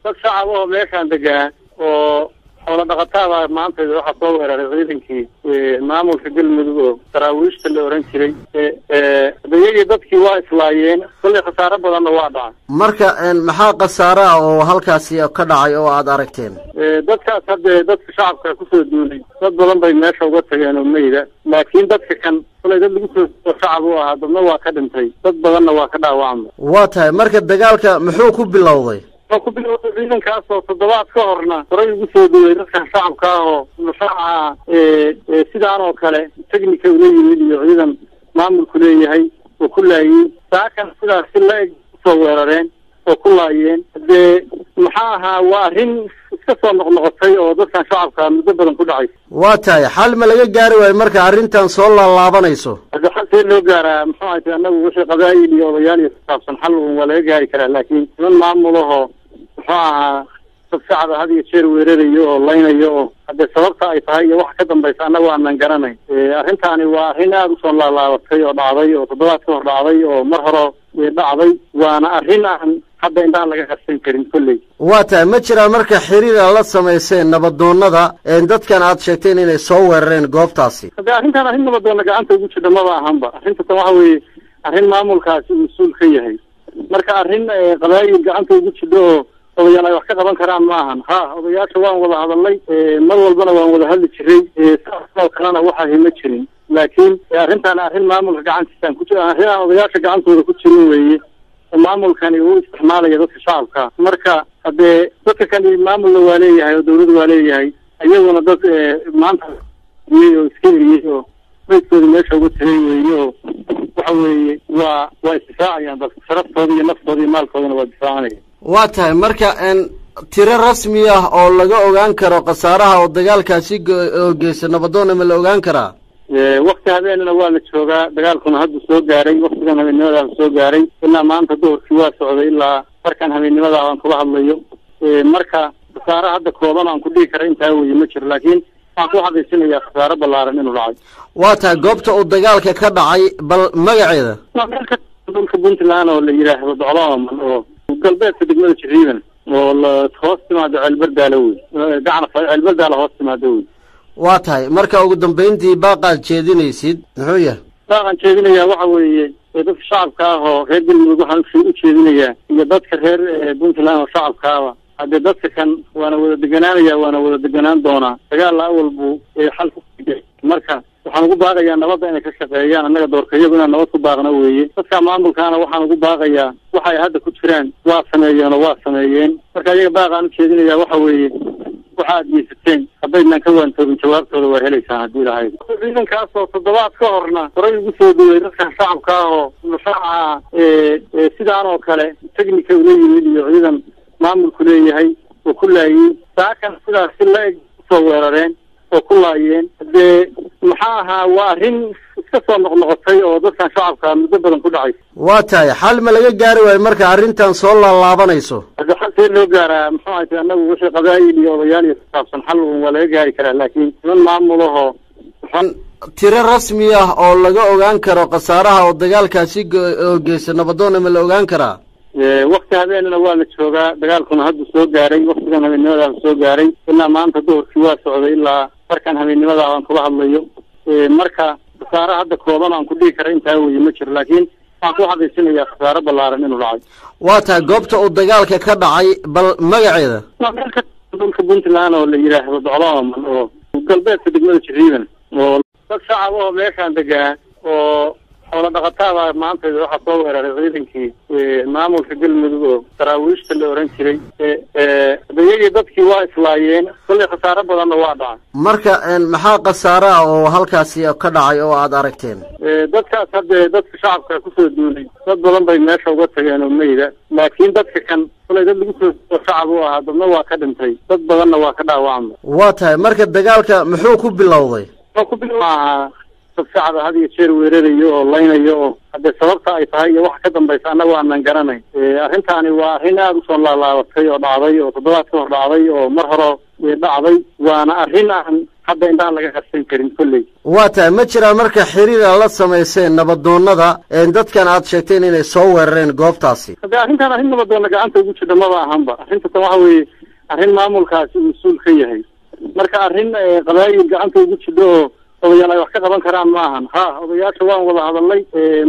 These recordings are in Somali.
dad shacab oo meeshaan degaa oo xoolo dhaqatada maanta waxa soo weeraray ciidankii maamulka galmudug oo daraawiishta la oran jiray dadkii dadkii waa islaayeen kulli khasaare badan waa dhacay marka maxaa khasaare oo halkaasi ka dhacay oo aad aragteen dadkaas hadda dadka shacabka ku soo duulay dad badan bay meesha uga tageen oo meeyda laakiin dadka kan kulli dad lagu soo shacab oo ah dadna waa ka dhintay dad badanna waa ka dhaawacmay waa tahay marka dagaalka muxuu ku bilowday ciidankaas oo toddobaad ka horna horay ugu soo duulay dadka shacabka ah oo mushaaca sidaan oo kale technical ula yimid iyo ciidan maamulku leeyahay oo ku laayay saakan sidaas si la eg soo weerareen oo ku laayeen dee maxaa ahaa waa arrin iska soo noqnoqotay oo dadkan shacabka muddo badan ku dhacay waa tahay xal ma laga gaari waayo marka arrintan soo laalaabanayso hadda xal see loo gaaraa muxuu ahayd annagu wixii qabaa'il iyo odayaal iyo kusaabsan xal waa laga gaari karaa laakiin niman maamulahoo muxuu ahaa dad shacaba had iyo jeer weerarayo oo laynayo oo haddee sababta ay tahay iyo waxa ka dambaysa annagu aanan garanayn arrintaani waa arrin aada usoo laalaabatay oo dhacday oo toddobaad ka hor dhacday oo mar hore dhacday waana arrin aan hadda indhaha laga qarsan karin kolley waa tahay ma jiraan marka xiriira la samayseen nabadoonada dadkan aad sheegteen inay soo weerareen goobtaasi hadde arrintan arrin nabadoonna gacanta ugu jidha maba ahanba arrinta tan waxa weeye arrin maamulkaasi mas-uul ka yahay marka arrin qabaa'il gacanta ugu jidho oo odayaal ay wax ka qaban karaan ma ahan odayaasha waan wada hadalnay mar walbana waan wada hadli jiray saasoo kalena waxaahi ma jirin laakiin arrintan arrin maamulka gacantiisaan ku jira arrin aan odayaasha gacantooda ku jirin weeye maamulkani uu isticmaalaya dadka shacabka marka haddee dadka kani maamulna waa leeyahay oo dawladda waa leeyahay iyaguna dad maanta oo iska eriyey oo maydkooda meesha uga tagay weeye oo waxa weeye waa isdifaacayaan dadka sharaftooda iyo naftooda iyo maalkoodana waa difaacanaya waa tahay marka tiro rasmi ah oo laga ogaan karo khasaaraha oo dagaalkaasi oo geysta nabadoonna ma la ogaan karaa wakti habeenana waa la joogaa dagaalkuna hadda soo gaaray waktigan habeennimadaas soo gaaray ilaa maanta duhurkii waa socday ilaa markaan habeennimada aan kula hadlayo marka khasaare hadda kooban aan ku dhigi kara intaa weye ma jiro laakiin waxaan ku xadaysinayaa khasaare ballaaran inuu dhacay waa tahay goobta uu dagaalka ka dhacay bal magaceeda dhulka puntland oo la yidhaahdo doclooman oo galbeedka degmada jiriiban oo hoos timaado ceelbardaala wey gacana ceelbardaala hoos timaado wey waa tahay marka ugu dambayntii baaqaad jeedinaysid muxuu yahay baaqaan jeedinayaa waxa weeye dadka shacabka ah oo reer galmudug waxaan u jeedinayaa iyo dadka reer puntland oo shacabkaaba haddee dadka kan waana wada deganaanaya waana wada deganaan doonaa dagaalla awal buu xal ku marka waxaan ugu baaqayaa nabadda inay ka shaqeeyaan annaga doorka iyagu inaan nabad ku baaqna weeye dadka maamulkaana waxaan ugu baaqayaa waxay hadda ku jiraan waa sameeyeen oo waa sameeyeen marka iyaga baaqaan u jeedinayaa waxa weeye waxaad geysateen haddaydnan ka waantoobin jawaabtooda waa helaysaan haddii lahayd ciidankaas oo toddobaad ka horna horay ugu soo duulay dadka shacabka ah oo mushaaca sidaan oo kale technical ula yimid iyo ciidan maamulku leeyahay oo ku laayay saakan sidaas si la eg usoo weerareen oo ku laayeen dee maxaa ahaa waa arrin iska soo noqnoqotay oo dadkan shacabka muddo badan ku dhacay waa tahay xal ma laga gaari waayo marka arrintan soo laalaabanayso hadda xal see loo gaaraa muxuu ahayd annagu wixii qabaa'il iyo odayaal iyo kusaabsan xal waa laga gaari karaa laakiin niman maamulahoo tiro rasmi ah oo laga ogaan karo khasaaraha oo dagaalkaasi oo geysta nabadoonna ma la ogaan karaa wakti habeenana waa la joogaa dagaalkuna hadda soo gaaray waktigan habeennimadaas soo gaaray ilaa maanta duhurkii waa socday ilaa markaan habeennimada aan kula hadlayo marka khasaare hadda kooban aan ku dhigi kara intaa weye ma jiro laakiin waxaan ku xadaysinayaa khasaare ballaaran inuu dhacay waa tahay goobta uu dagaalka ka dhacay bal magaceeda dhulka puntland oo la yidhaahdo doclooman oo galbeedka degmada jiriiban oo dad shacab oo meeshaan degaa oo xoolo dhaqatada maanta waxa soo weeraray ciidankii maamulka galmudug oo daraawiishta la oran jiray iyagii dadkii waa islaayeen kulli khasaare badanna waa dhacay marka maxaa khasaare ah oo halkaasi ka dhacay oo aad aragteen dadkaas haddee dadka shacabka kusoo duulay dad badan bay meesha uga tageen oo meyda laakiin dadka kan kulay dad lagu soo shacab u ahaa dadna waa ka dhintay dad badanna waa ka dhaawacmay waa tahay marka dagaalka muxuu ku bilowday dad shacaba had iyo jeer weerarayo oo laynayo oo haddee sababta ay tahay iyo waxa ka dambaysa annagu aanan garanayn arrintaani waa arrin aada usoo laalaabatay oo dhacday oo toddobaad ka hor dhacday oo mar hore dhacday waana arrin aan hadda indhaha laga qarsan karin kolley. waa tahay ma jiraan marka xiriir la samayseen nabadoonnada dadkan aad sheegteen inay soo weerareen goobtaasi? hadde arrintan arrin nabadoonna gacanta ugu jirta maba ahanba, arrintan waxa weeye arrin maamulkaasi mas-uul ka yahay, marka arrin qabaayil gacanta ugu jidho oo odayaal ay wax ka qaban karaan ma ahan. ha odayaasha waan wada hadalnay,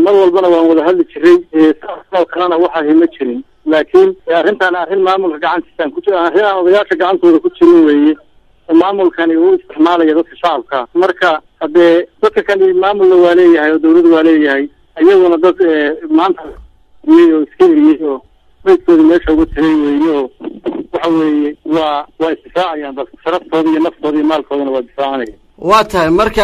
mar walbana waan wada hadli jiray, saasoo kalena waxaahi ma jirin, laakiin arrintan arrin maamulka gacantiisaan ku jira, arrin aan odayaasha gacantooda ku jirin weeye. maamulkani uu isticmaalaya dadka shacabka, marka haddee dadka kani maamulna waa leeyahay oo dawladda waa leeyahay, iyaguna dad maanta oo iska eriyey oo maydkooda meesha uga tagay weeye oo waxa weeye waa isdifaacayaan dadka sharaftooda iyo naftooda iyo maalkoodana waa difaacanaya. waa tahay marka